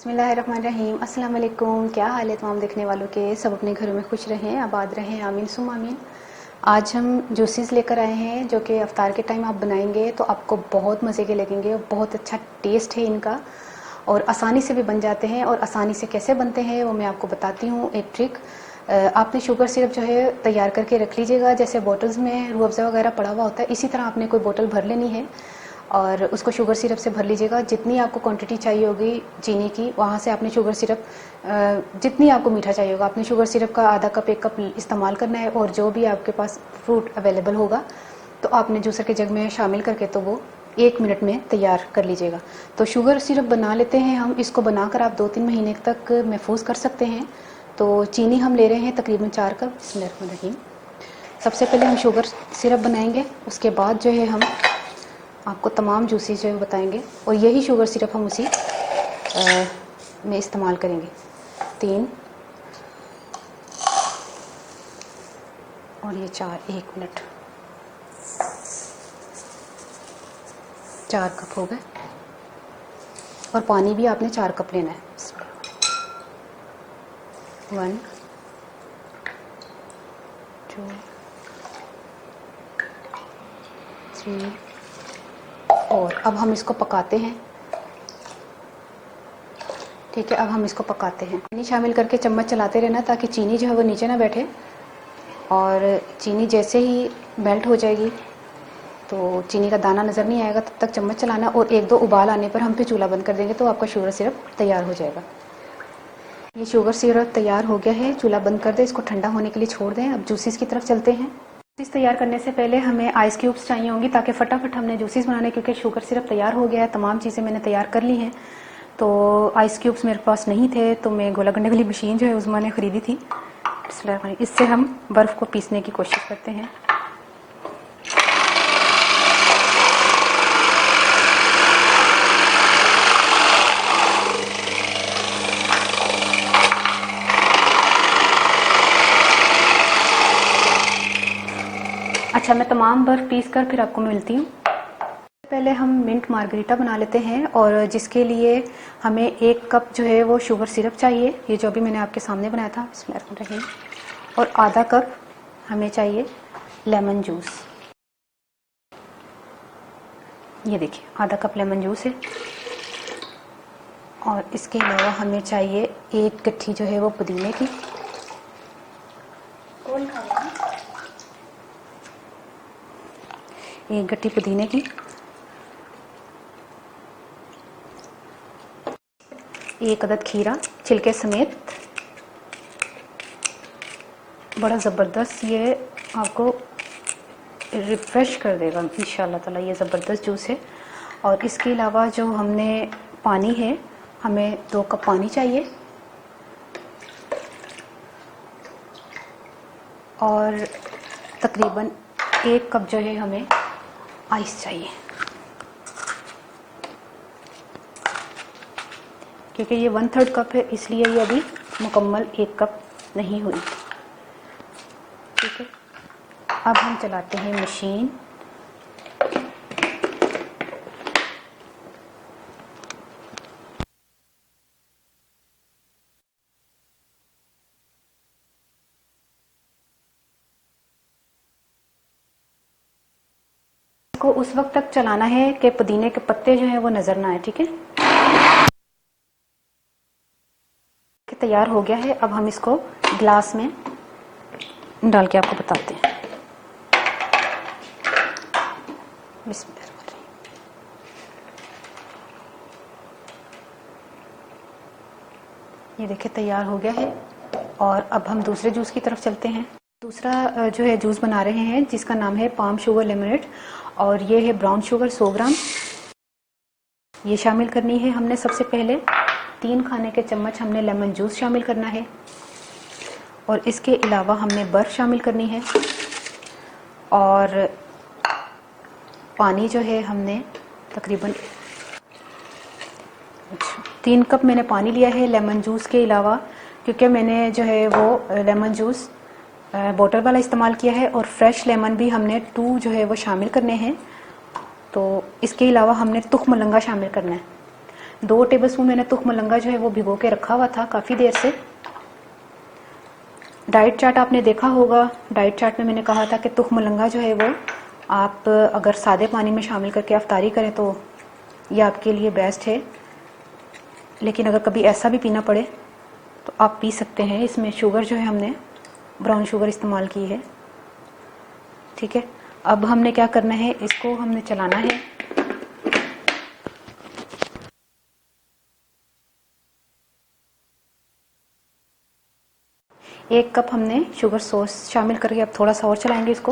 बिस्मिल्लाहिर्रहमानिर्रहीम। अस्सलाम वालेकुम। क्या हाल है तमाम देखने वालों के? सब अपने घरों में खुश रहें, आबाद रहें, आमीन सुम आमीन। आज हम जूसेस लेकर आए हैं जो कि अफ्तार के टाइम आप बनाएंगे तो आपको बहुत मज़े के लगेंगे। बहुत अच्छा टेस्ट है इनका और आसानी से भी बन जाते हैं। और आसानी से कैसे बनते हैं वो मैं आपको बताती हूँ, एक ट्रिक। आपने शुगर सिरप जो है तैयार करके रख लीजिएगा। जैसे बॉटल्स में रूह अफ़ज़ा वगैरह पड़ा हुआ होता है, इसी तरह आपने कोई बोतल भर लेनी है और उसको शुगर सिरप से भर लीजिएगा। जितनी आपको क्वांटिटी चाहिए होगी चीनी की, वहाँ से आपने शुगर सिरप, जितनी आपको मीठा चाहिए होगा, आपने शुगर सिरप का आधा कप 1 कप इस्तेमाल करना है। और जो भी आपके पास फ्रूट अवेलेबल होगा तो आपने जूसर के जग में शामिल करके तो वो 1 मिनट में तैयार कर लीजिएगा। तो शुगर सिरप बना लेते हैं हम। इसको बनाकर आप 2-3 महीने तक महफूज कर सकते हैं। तो चीनी हम ले रहे हैं तकरीबन 4 कप। बिस्मिल्लाहिर्रहमानिर्रहीम। सबसे पहले हम शुगर सिरप बनाएंगे, उसके बाद जो है हम आपको तमाम जूसेस जो है बताएंगे। और यही शुगर सिरप हम उसी में इस्तेमाल करेंगे। 3 और ये 4, 1 मिनट, 4 कप हो गए। और पानी भी आपने 4 कप लेना है। 1 2 3 और अब हम इसको पकाते हैं। ठीक है, अब हम इसको पकाते हैं। चीनी शामिल करके चम्मच चलाते रहना ताकि चीनी जो है वो नीचे ना बैठे। और चीनी जैसे ही मेल्ट हो जाएगी तो चीनी का दाना नज़र नहीं आएगा, तब तक चम्मच चलाना। और 1-2 उबाल आने पर हम फिर चूल्हा बंद कर देंगे तो आपका शुगर सिरप तैयार हो जाएगा। ये शुगर सिरप तैयार हो गया है। चूल्हा बंद कर दें, इसको ठंडा होने के लिए छोड़ दें। अब जूसेस की तरफ चलते हैं। जूसेस तैयार करने से पहले हमें आइस क्यूब्स चाहिए होंगी ताकि फटाफट हमने जूसेस बनाने, क्योंकि शुगर सिरप तैयार हो गया है, तमाम चीज़ें मैंने तैयार कर ली हैं। तो आइस क्यूब्स मेरे पास नहीं थे तो मैं गोला गंडे वाली मशीन जो है उस्मा ने ख़रीदी थी। इससे हम बर्फ़ को पीसने की कोशिश करते हैं। अच्छा, मैं तमाम बर्फ़ पीस कर फिर आपको मिलती हूँ। पहले हम मिंट मार्गरीटा बना लेते हैं और जिसके लिए हमें 1 कप जो है वो शुगर सिरप चाहिए, ये जो अभी मैंने आपके सामने बनाया था। बिस्मिल्लाहिर्रहमानिर्रहीम। और आधा कप हमें चाहिए लेमन जूस। ये देखिए आधा कप लेमन जूस है। और इसके अलावा हमें चाहिए 1 गट्ठी जो है वो पुदीने की। एक गट्ठी पुदीने की, 1 अदद खीरा छिलके समेत। बड़ा ज़बरदस्त ये आपको रिफ़्रेश कर देगा इंशाल्लाह ताला। ये ज़बरदस्त जूस है। और इसके अलावा जो हमने पानी है, हमें 2 कप पानी चाहिए। और तकरीबन 1 कप जो है हमें आइस चाहिए, क्योंकि ये 1/3 कप है इसलिए ये अभी मुकम्मल 1 कप नहीं हुई। ठीक है, अब हम चलाते हैं मशीन। को उस वक्त तक चलाना है कि पुदीने के पत्ते जो हैं वो नज़र ना आए। ठीक है, तैयार हो गया है। अब हम इसको ग्लास में डाल के आपको बताते हैं। ये देखिए तैयार हो गया है। और अब हम दूसरे जूस की तरफ चलते हैं। दूसरा जो है जूस बना रहे हैं जिसका नाम है पाम शुगर लेमनेड। और ये है ब्राउन शुगर 100 ग्राम। ये शामिल करनी है हमने। सबसे पहले 3 खाने के चम्मच हमने लेमन जूस शामिल करना है। और इसके अलावा हमने बर्फ़ शामिल करनी है। और पानी जो है हमने तकरीबन 3 कप मैंने पानी लिया है लेमन जूस के अलावा, क्योंकि मैंने जो है वो लेमन जूस बोतल वाला इस्तेमाल किया है। और फ्रेश लेमन भी हमने 2 जो है वो शामिल करने हैं। तो इसके अलावा हमने तुख मलंगा शामिल करना है। 2 टेबलस्पून मैंने तुख मलंगा जो है वो भिगो के रखा हुआ था काफ़ी देर से। डाइट चार्ट आपने देखा होगा, डाइट चार्ट में मैंने कहा था कि तुख मलंगा जो है वो आप अगर सादे पानी में शामिल करके अफ्तारी करें तो ये आपके लिए बेस्ट है, लेकिन अगर कभी ऐसा भी पीना पड़े तो आप पी सकते हैं। इसमें शुगर जो है हमने ब्राउन शुगर इस्तेमाल की है, ठीक है। अब हमने क्या करना है, इसको हमने चलाना है। एक कप हमने शुगर सॉस शामिल करके अब थोड़ा सा और चलाएंगे इसको।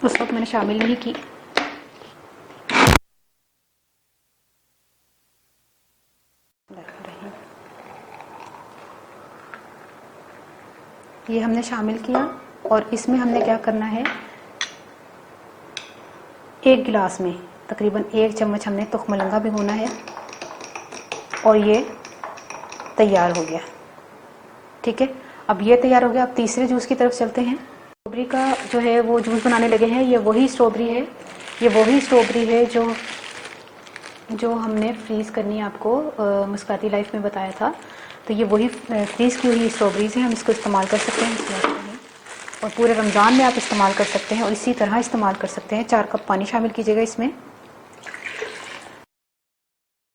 उस वक्त मैंने शामिल नहीं की। ये हमने शामिल किया और इसमें हमने क्या करना है, 1 गिलास में तकरीबन 1 चम्मच हमने तुख मलंगा भिगोना है और ये तैयार हो गया, ठीक है। अब ये तैयार हो गया। अब तीसरे जूस की तरफ चलते हैं। स्ट्रॉबेरी का जो है वो जूस बनाने लगे हैं। ये वही स्ट्रॉबेरी है, ये वही स्ट्रॉबेरी है जो हमने फ्रीज़ करनी आपको मुस्काती लाइफ में बताया था। तो ये वही फ्रीज़ की हुई स्ट्रॉबेरीज़ हैं, हम इसको इस्तेमाल कर सकते हैं और पूरे रमज़ान में आप इस्तेमाल कर सकते हैं और इसी तरह इस्तेमाल कर सकते हैं। 4 कप पानी शामिल कीजिएगा इसमें।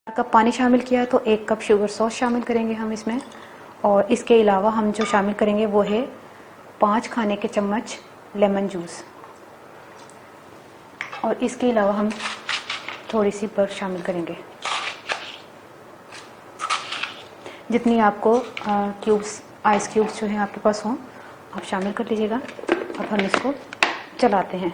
4 कप पानी शामिल किया तो 1 कप शुगर सॉस शामिल करेंगे हम इसमें, और इसके अलावा हम जो शामिल करेंगे वो है 5 खाने के चम्मच लेमन जूस, और इसके अलावा हम थोड़ी सी बर्फ़ शामिल करेंगे। जितनी आपको क्यूब्स, आइस क्यूब्स जो हैं आपके पास हों आप शामिल कर लीजिएगा। अब हम इसको चलाते हैं।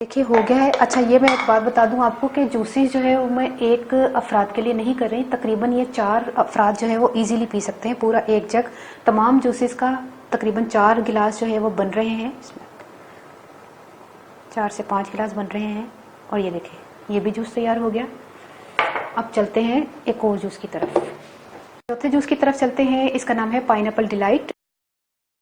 देखिए हो गया है। अच्छा ये मैं एक बात बता दूं आपको कि जूसेस जो है वो मैं एक अफराद के लिए नहीं कर रही, तकरीबन ये 4 अफराद जो है वो इजीली पी सकते हैं। पूरा 1 जग तमाम जूसेस का तकरीबन 4 गिलास जो है वो बन रहे हैं, 4 से 5 गिलास बन रहे हैं। और ये देखिए ये भी जूस तैयार हो गया। अब चलते हैं एक और जूस की तरफ। चौथे जूस की तरफ चलते हैं। इसका नाम है पाइनएप्पल डिलाइट।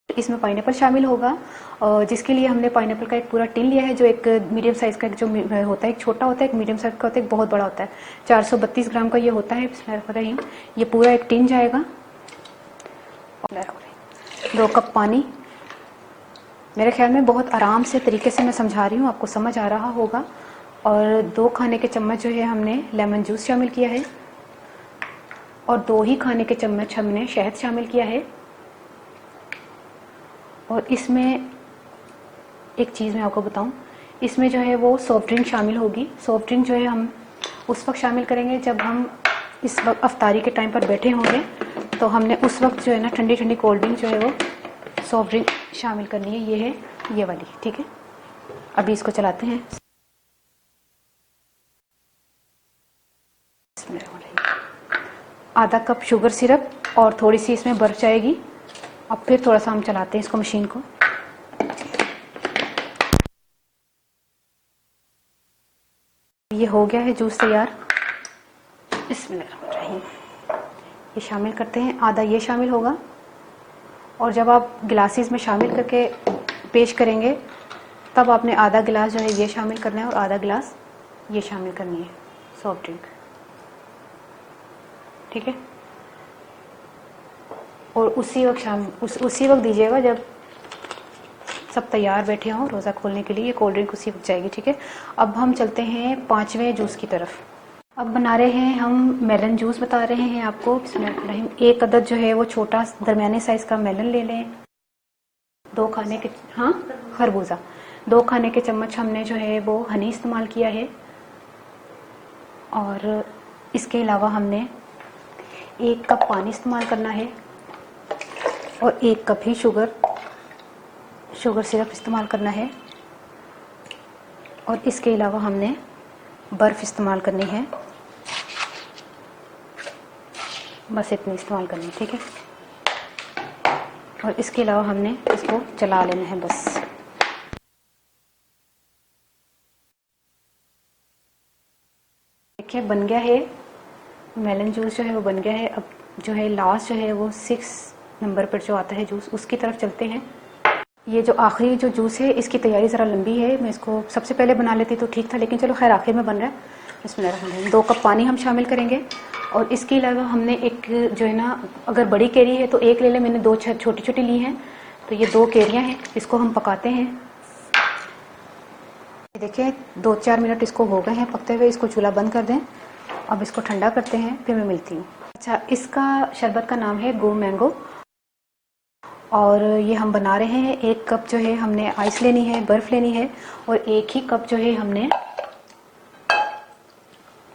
इसमें पाइनएप्पल शामिल होगा, और जिसके लिए हमने पाइनएप्पल का एक पूरा टिन लिया है, जो एक मीडियम साइज़ का जो होता है, एक छोटा होता है, एक मीडियम साइज़ का होता है, एक बहुत बड़ा होता है। 432 ग्राम का ये होता है। बिस्मिल्लाहिर्रहमानिर्रहीम। ये पूरा एक टिन जाएगा। 2 कप पानी। मेरे ख्याल में बहुत आराम से तरीके से मैं समझा रही हूँ, आपको समझ आ रहा होगा। और 2 खाने के चम्मच जो है हमने लेमन जूस शामिल किया है, और 2 ही खाने के चम्मच हमने शहद शामिल किया है। और इसमें एक चीज़ मैं आपको बताऊं, इसमें जो है वो सॉफ्ट ड्रिंक शामिल होगी। सॉफ्ट ड्रिंक जो है हम उस वक्त शामिल करेंगे जब हम इस वक्त अफ्तारी के टाइम पर बैठे होंगे, तो हमने उस वक्त जो है ना ठंडी ठंडी कोल्ड ड्रिंक जो है वो सॉफ्ट ड्रिंक शामिल करनी है। ये है ये वाली, ठीक है। अभी इसको चलाते हैं। आधा कप शुगर सिरप और थोड़ी सी इसमें बर्फ जाएगी। अब फिर थोड़ा सा हम चलाते हैं इसको, मशीन को। ये हो गया है जूस तैयार। बिस्मिल्लाहिर्रहमानिर्रहीम। ये शामिल करते हैं। आधा ये शामिल होगा, और जब आप गिलासेस में शामिल करके पेश करेंगे तब आपने आधा गिलास जो है ये शामिल करना है और आधा गिलास ये शामिल करनी है सॉफ्ट ड्रिंक, ठीक है। और उसी वक्त दीजिएगा जब सब तैयार बैठे हों रोज़ा खोलने के लिए। ये कोल्ड ड्रिंक उसी वक्त जाएगी, ठीक है। अब हम चलते हैं 5वें जूस की तरफ। अब बना रहे हैं हम मेलन जूस, बता रहे हैं आपको। बिस्मिल्लाहिर्रहमानिर्रहीम। 1 अदद जो है वो छोटा दरमियाने साइज़ का मेलन ले लें। 2 खाने के खरबूजा 2 खाने के चम्मच हमने जो है वो हनी इस्तेमाल किया है, और इसके अलावा हमने 1 कप पानी इस्तेमाल करना है, और 1 कप ही शुगर सिरप इस्तेमाल करना है, और इसके अलावा हमने बर्फ़ इस्तेमाल करनी है। बस इतनी इस्तेमाल करनी है, ठीक है। और इसके अलावा हमने इसको चला लेना है बस। देखिए बन गया है मेलन जूस, जो है वो बन गया है। अब जो है लास्ट जो है वो 6 नंबर पर जो आता है जूस, उसकी तरफ चलते हैं। ये जो आखिरी जो जूस है इसकी तैयारी ज़रा लंबी है, मैं इसको सबसे पहले बना लेती तो ठीक था, लेकिन चलो खैर आखिर में बन रहा है। बिस्मिल्लाह। 2 कप पानी हम शामिल करेंगे और इसके अलावा हमने एक जो है ना, अगर बड़ी केरी है तो एक ले लें, मैंने 2 छोटी छोटी ली हैं, तो ये 2 केरियाँ हैं, इसको हम पकाते हैं। देखिए 2-4 मिनट इसको हो गए हैं पकते हुए, इसको चूल्हा बंद कर दें। अब इसको ठंडा करते हैं, फिर मैं मिलती हूँ। अच्छा, इसका शरबत का नाम है गो मैंगो और ये हम बना रहे हैं। 1 कप जो है हमने आइस लेनी है, बर्फ़ लेनी है, और 1 ही कप जो है हमने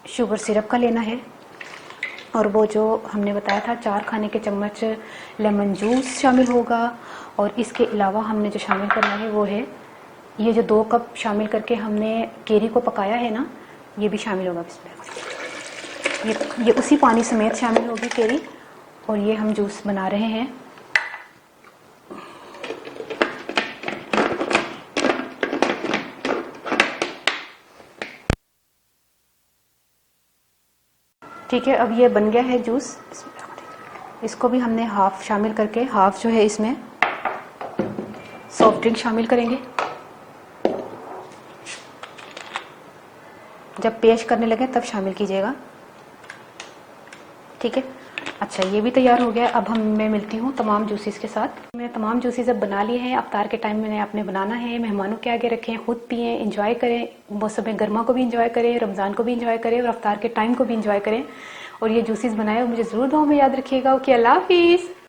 शुगर सिरप का लेना है। और वो जो हमने बताया था 4 खाने के चम्मच लेमन जूस शामिल होगा। और इसके अलावा हमने जो शामिल करना है वो है ये जो 2 कप शामिल करके हमने केरी को पकाया है ना, ये भी शामिल होगा। ये उसी पानी समेत शामिल होगी केरी, और ये हम जूस बना रहे हैं। ठीक है, अब ये बन गया है जूस। इसको भी हमने हाफ शामिल करके, हाफ जो है इसमें सॉफ्ट ड्रिंक शामिल करेंगे। जब पेश करने लगे तब शामिल कीजिएगा, ठीक है। अच्छा, ये भी तैयार हो गया। अब मैं मिलती हूँ तमाम जूसेस के साथ। मैंने तमाम जूसेस अब बना लिए हैं। अफ्तार के टाइम मैंने आपने बनाना है, मेहमानों के आगे रखें, खुद पिएं, इंजॉय करें, मौसम में गर्मा को भी इंजॉय करें, रमज़ान को भी इंजॉय करें, और अफ्तार के टाइम को भी इंजॉय करें। और ये जूसेस बनाए और मुझे ज़रूर दुआ में याद रखिएगा। ओके, अल्लाह हाफिज़।